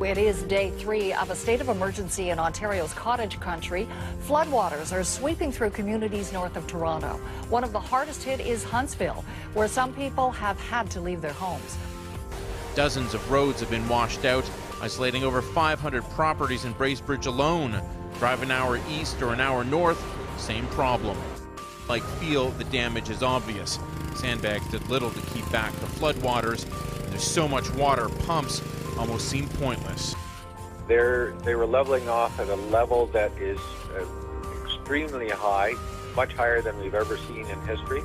It is day 3 of a state of emergency in Ontario's cottage country. Floodwaters are sweeping through communities north of Toronto. One of the hardest hit is Huntsville, where some people have had to leave their homes. Dozens of roads have been washed out, isolating over 500 properties in Bracebridge alone. Drive an hour east or an hour north, same problem. Like feel the damage is obvious. Sandbags did little to keep back the floodwaters. There's so much water, pumps almost seem pointless. They were leveling off at a level that is extremely high, much higher than we've ever seen in history.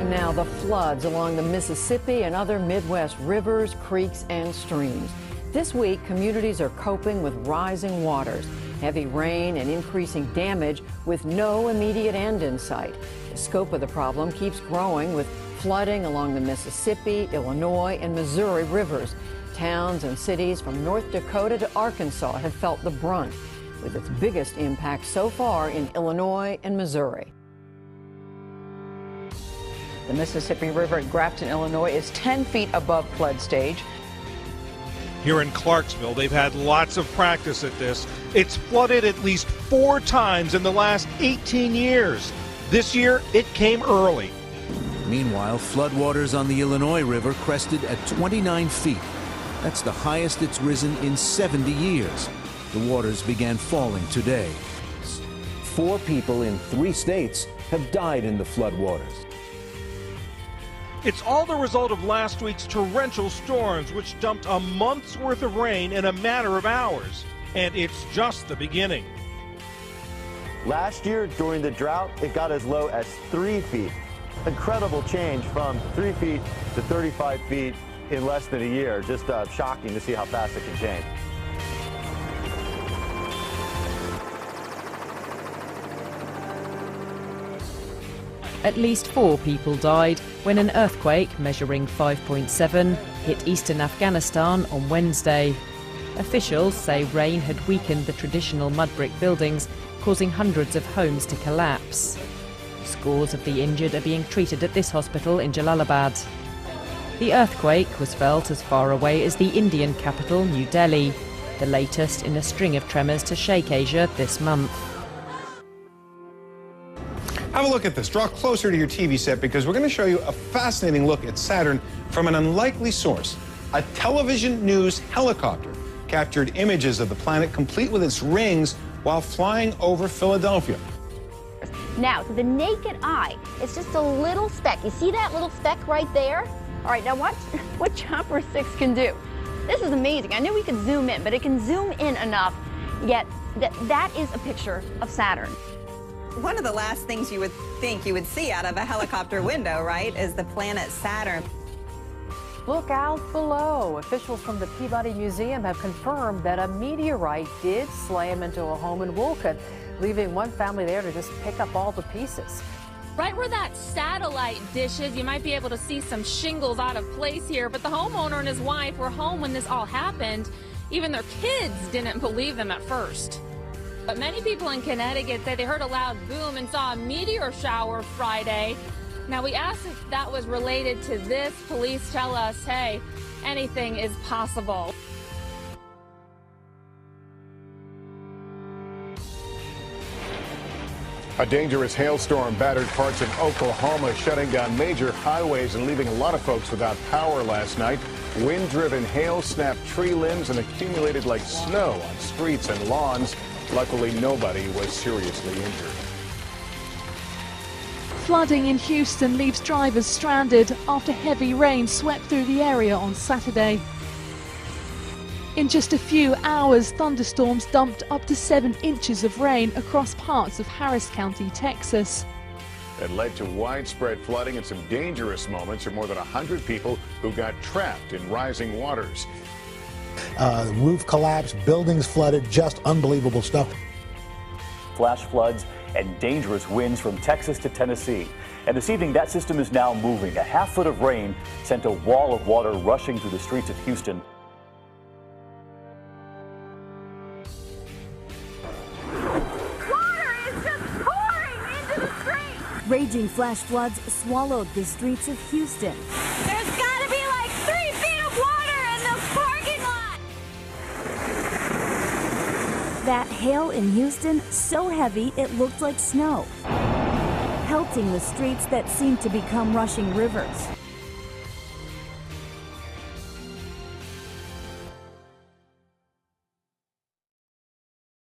And now the floods along the Mississippi and other Midwest rivers, creeks, and streams. This week, communities are coping with rising waters, heavy rain, and increasing damage with no immediate end in sight. The scope of the problem keeps growing with flooding along the Mississippi, Illinois, and Missouri rivers. Towns and cities from North Dakota to Arkansas have felt the brunt, with its biggest impact so far in Illinois and Missouri. The Mississippi River at Grafton, Illinois is 10 feet above flood stage. Here in Clarksville, they've had lots of practice at this. It's flooded at least 4 times in the last 18 years. This year, it came early. Meanwhile, floodwaters on the Illinois River crested at 29 feet. That's the highest it's risen in 70 years. The waters began falling today. 4 people in 3 states have died in the floodwaters. It's all the result of last week's torrential storms, which dumped a month's worth of rain in a matter of hours. And it's just the beginning. Last year, during the drought, it got as low as 3 feet. Incredible change from 3 feet to 35 feet in less than a year. Just shocking to see how fast it can change. At least 4 people died when an earthquake measuring 5.7 hit eastern Afghanistan on Wednesday. Officials say rain had weakened the traditional mud brick buildings, causing hundreds of homes to collapse. Scores of the injured are being treated at this hospital in Jalalabad. The earthquake was felt as far away as the Indian capital, New Delhi, the latest in a string of tremors to shake Asia this month. Have a look at this. Draw closer to your TV set because we're going to show you a fascinating look at Saturn from an unlikely source. A television news helicopter captured images of the planet complete with its rings while flying over Philadelphia. Now, to the naked eye, it's just a little speck. You see that little speck right there? All right, now watch what Chopper 6 can do. This is amazing. I knew we could zoom in, but it can zoom in enough, yet that is a picture of Saturn. One of the last things you would think you would see out of a helicopter window, right, is the planet Saturn. Look out below. Officials from the Peabody Museum have confirmed that a meteorite did slam into a home in Wolcott, leaving one family there to just pick up all the pieces. Right where that satellite dish is, you might be able to see some shingles out of place here, but the homeowner and his wife were home when this all happened. Even their kids didn't believe them at first. But many people in Connecticut say they heard a loud boom and saw a meteor shower Friday. Now, we asked if that was related to this. Police tell us, hey, anything is possible. A dangerous hailstorm battered parts of Oklahoma, shutting down major highways and leaving a lot of folks without power last night. Wind-driven hail snapped tree limbs and accumulated like snow on streets and lawns. Luckily, nobody was seriously injured. Flooding in Houston leaves drivers stranded after heavy rain swept through the area on Saturday. In just a few hours, thunderstorms dumped up to 7 inches of rain across parts of Harris County, Texas. It led to widespread flooding and some dangerous moments for more than 100 people who got trapped in rising waters. Roof collapsed, buildings flooded, just unbelievable stuff. Flash floods and dangerous winds from Texas to Tennessee. And this evening, that system is now moving. A half foot of rain sent a wall of water rushing through the streets of Houston. Water is just pouring into the street. Raging flash floods swallowed the streets of Houston. There's got to be like 3 feet of water That hail in Houston, so heavy it looked like snow, pelting the streets that seemed to become rushing rivers.